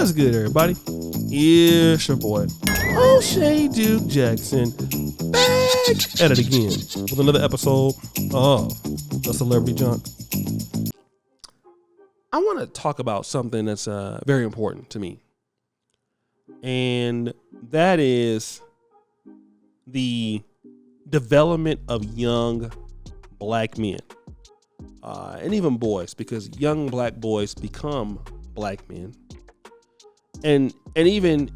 What's good, everybody? It's your boy, O'Shea Duke Jackson, back at it again with another episode of The Celebrity Junk. I want to talk about something that's very important to me, and that is the development of young black men, and even boys, because young black boys become black men, and even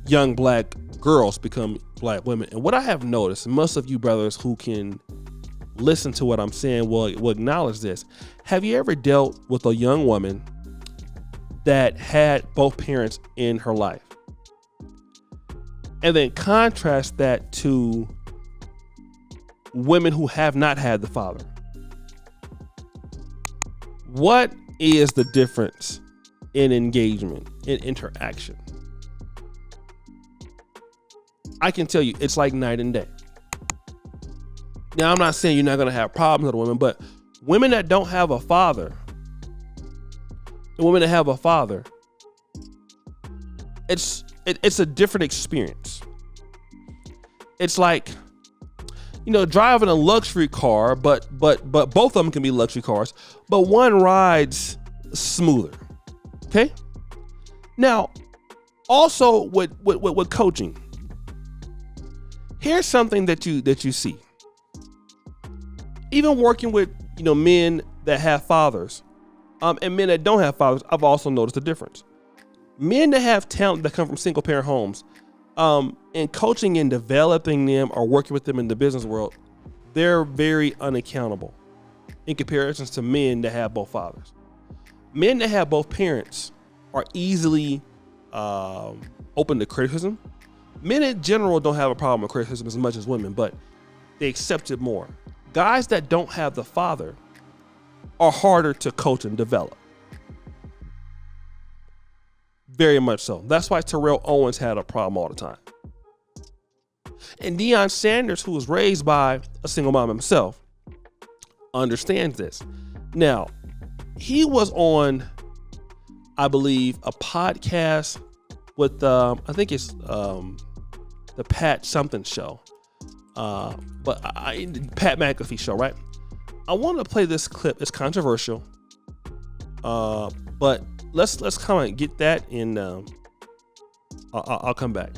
young black girls become black women. And what I have noticed, and most of you brothers who can listen to what I'm saying will acknowledge this. Have you ever dealt with a young woman that had both parents in her life? And then contrast that to women who have not had the father. What is the difference in engagement, in interaction? I can tell you, it's like night and day. Now, I'm not saying you're not going to have problems with women, but women that don't have a father, the women that have a father, it's a different experience. It's like, driving a luxury car, but both of them can be luxury cars, but one rides smoother. Okay. Now, also with coaching, here's something that you see. Even working with men that have fathers, and men that don't have fathers, I've also noticed a difference. Men that have talent that come from single parent homes, and coaching and developing them or working with them in the business world, they're very unaccountable in comparison to men that have both fathers. Men that have both parents are easily open to criticism. Men in general don't have a problem with criticism as much as women, but they accept it more. Guys that don't have the father are harder to coach and develop. Very much so. That's why Terrell Owens had a problem all the time. And Deion Sanders, who was raised by a single mom himself, understands this. Now, he was on, I believe, a podcast with, I think it's the Pat something show. But Pat McAfee show, right? I want to play this clip. It's controversial, but let's kind of get that in. I'll come back.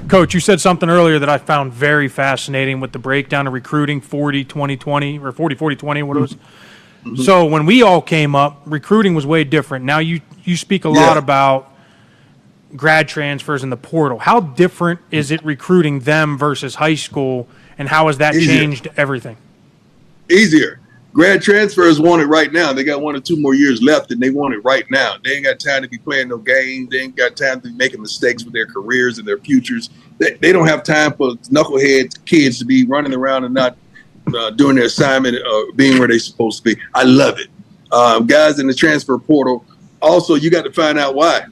Coach, you said something earlier that I found very fascinating with the breakdown of recruiting 40-20-20 or 40-40-20, what it was. Mm-hmm. So when we all came up, recruiting was way different. Now you speak a lot about grad transfers in the portal. How different is it recruiting them versus high school, and how has that changed everything? Easier. Grad transfers want it right now. They got 1 or 2 more years left, and they want it right now. They ain't got time to be playing no games. They ain't got time to be making mistakes with their careers and their futures. They don't have time for knucklehead kids to be running around and not doing their assignment or being where they're supposed to be. I love it. Guys in the transfer portal, also, you got to find out why.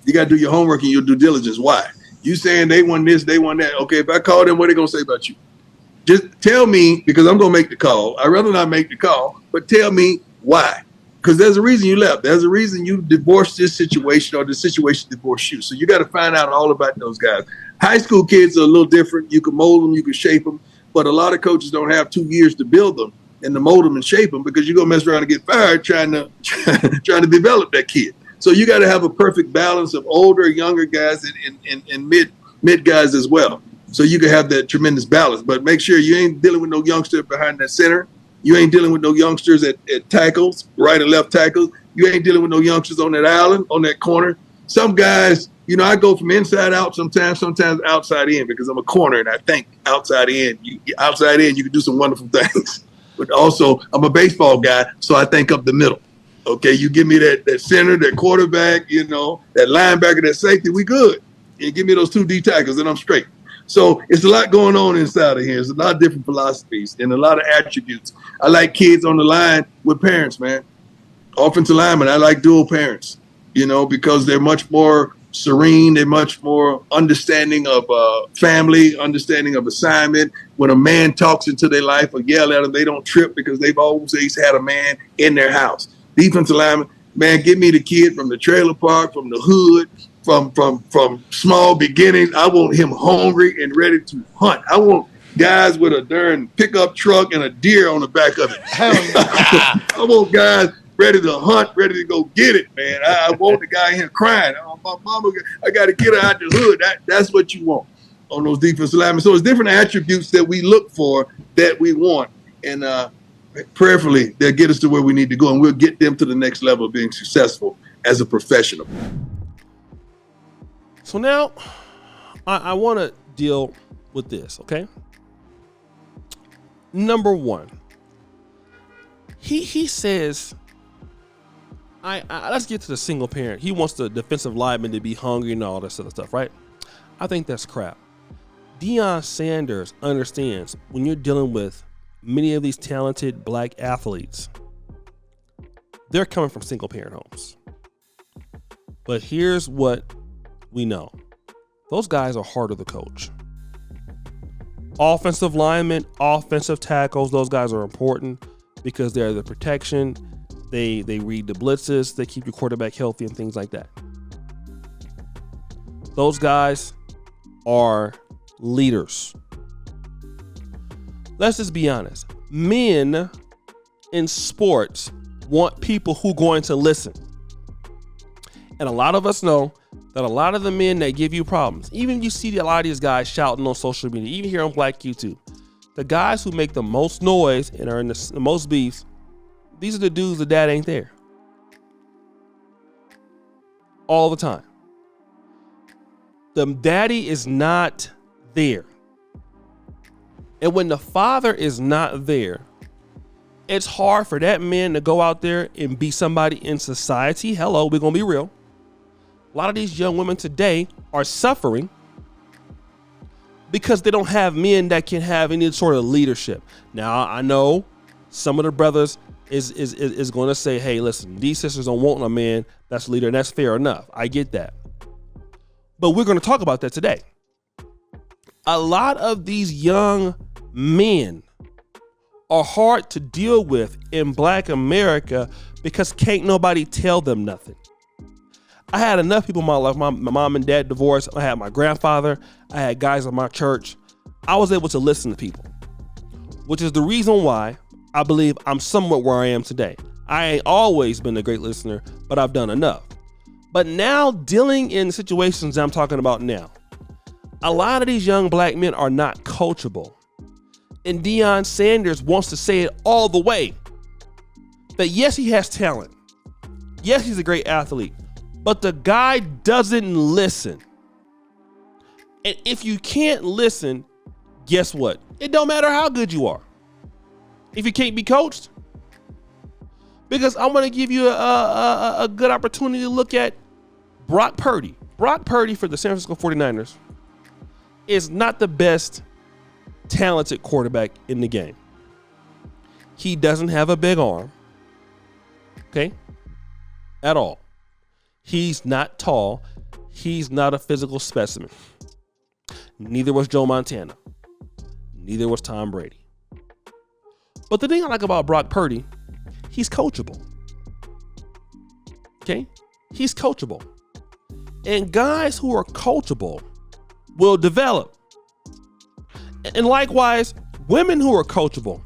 You got to do your homework and your due diligence. Why? You saying they want this, they want that. Okay, if I call them, what are they going to say about you? Just tell me, because I'm going to make the call. I'd rather not make the call, but tell me why. Because there's a reason you left. There's a reason you divorced this situation or the situation divorced you. So you got to find out all about those guys. High school kids are a little different. You can mold them, you can shape them, but a lot of coaches don't have 2 years to build them and to mold them and shape them, because you're going to mess around and get fired trying to develop that kid. So you got to have a perfect balance of older, younger guys and mid guys as well. So you can have that tremendous balance. But make sure you ain't dealing with no youngster behind that center. You ain't dealing with no youngsters at tackles, right and left tackles. You ain't dealing with no youngsters on that island, on that corner. Some guys, I go from inside out sometimes outside in, because I'm a corner and I think outside in. Outside in, you can do some wonderful things. But also, I'm a baseball guy, so I think up the middle. Okay, you give me that center, that quarterback, that linebacker, that safety, we good. You give me those 2 D tackles and I'm straight. So it's a lot going on inside of here. It's a lot of different philosophies and a lot of attributes. I like kids on the line with parents, man. Offensive linemen, I like dual parents, because they're much more serene. They're much more understanding of family, understanding of assignment. When a man talks into their life or yell at them, they don't trip because they've always had a man in their house. Defensive linemen, Man, give me the kid from the trailer park, from the hood, from small beginnings. I want him hungry and ready to hunt. I want guys with a darn pickup truck and a deer on the back of it. I want guys ready to hunt, ready to go get it, man. I want the guy here crying. Oh, my mama, I got to get her out the hood. That's what you want on those defensive linemen. So it's different attributes that we look for that we want. And prayerfully, they'll get us to where we need to go, and we'll get them to the next level of being successful as a professional. So now I want to deal with this, okay? Number one, he says, let's get to the single parent. He wants the defensive lineman to be hungry and all that sort of stuff, right? I think that's crap. Deion Sanders understands when you're dealing with many of these talented black athletes, they're coming from single parent homes. But here's what we know. Those guys are harder to coach. Offensive linemen, offensive tackles, those guys are important because they're the protection. They read the blitzes. They keep your quarterback healthy and things like that. Those guys are leaders. Let's just be honest. Men in sports want people who are going to listen. And a lot of us know that a lot of the men that give you problems, even you see a lot of these guys shouting on social media, even here on Black YouTube, the guys who make the most noise and are in the most beefs, these are the dudes that dad ain't there. All the time. The daddy is not there. And when the father is not there, it's hard for that man to go out there and be somebody in society. Hello, we're going to be real. A lot of these young women today are suffering because they don't have men that can have any sort of leadership. Now, I know some of the brothers is going to say, hey, listen, these sisters don't want a man that's a leader, and that's fair enough. I get that. But we're going to talk about that today. A lot of these young men are hard to deal with in Black America because can't nobody tell them nothing. I had enough people in my life. My mom and dad divorced. I had my grandfather. I had guys in my church. I was able to listen to people, which is the reason why I believe I'm somewhat where I am today. I ain't always been a great listener, but I've done enough. But now dealing in situations that I'm talking about now, a lot of these young black men are not coachable. And Deion Sanders wants to say it all the way. That yes, he has talent. Yes, he's a great athlete. But the guy doesn't listen. And if you can't listen, guess what? It don't matter how good you are. If you can't be coached. Because I'm going to give you a good opportunity to look at Brock Purdy. Brock Purdy for the San Francisco 49ers is not the best talented quarterback in the game. He doesn't have a big arm. Okay? At all. He's not tall. He's not a physical specimen. Neither was Joe Montana. Neither was Tom Brady. But the thing I like about Brock Purdy, he's coachable. Okay? He's coachable. And guys who are coachable will develop. And likewise, women who are coachable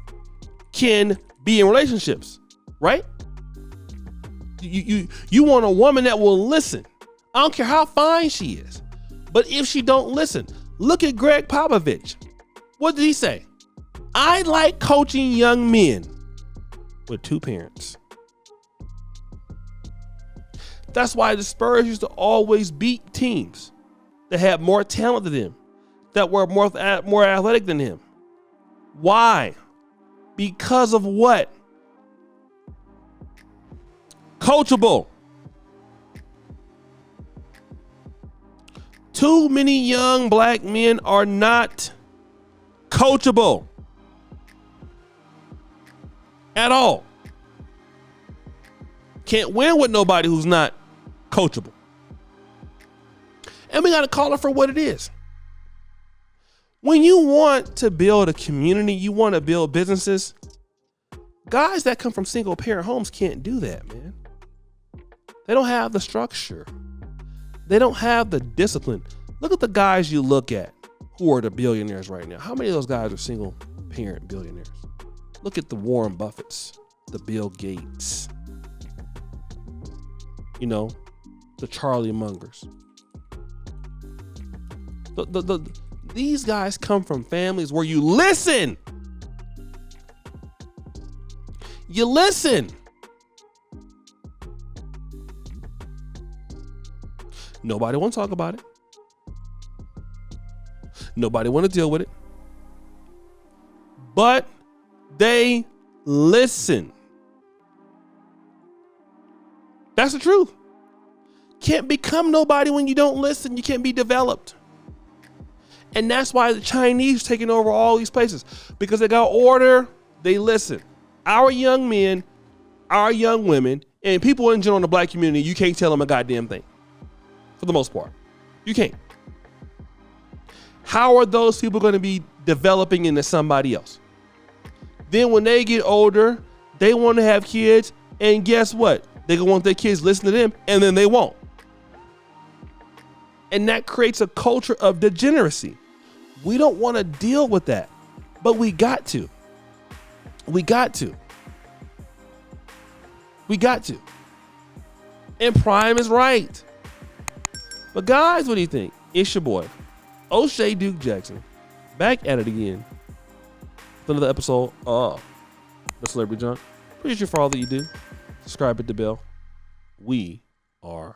can be in relationships, right? You want a woman that will listen. I don't care how fine she is. But if she don't listen, look at Greg Popovich. What did he say? I like coaching young men with two parents. That's why the Spurs used to always beat teams that had more talent than them, that were more athletic than him. Why? Because of what? Coachable. Too many young black men are not coachable at all. Can't win with nobody who's not coachable. And we got to call it for what it is. When you want to build a community, you want to build businesses, guys that come from single parent homes can't do that, man. They don't have the structure. They don't have the discipline. Look at the guys you look at who are the billionaires right now. How many of those guys are single parent billionaires? Look at the Warren Buffetts, the Bill Gates, the Charlie Mungers. These guys come from families where you listen. You listen. Nobody want to talk about it. Nobody want to deal with it. But they listen. That's the truth. Can't become nobody when you don't listen. You can't be developed. And that's why the Chinese taking over all these places, because they got order, they listen. Our young men, our young women, and people in general in the black community, you can't tell them a goddamn thing. For the most part. You can't. How are those people going to be developing into somebody else? Then when they get older, they want to have kids, and guess what? They're going to want their kids to listen to them, and then they won't. And that creates a culture of degeneracy. We don't want to deal with that, but we got to. We got to. We got to. And Prime is right. But guys, what do you think? It's your boy, O'Shea Duke Jackson, back at it again with another episode of The Celebrity Junk. Appreciate you for all that you do. Subscribe, hit the bell. We are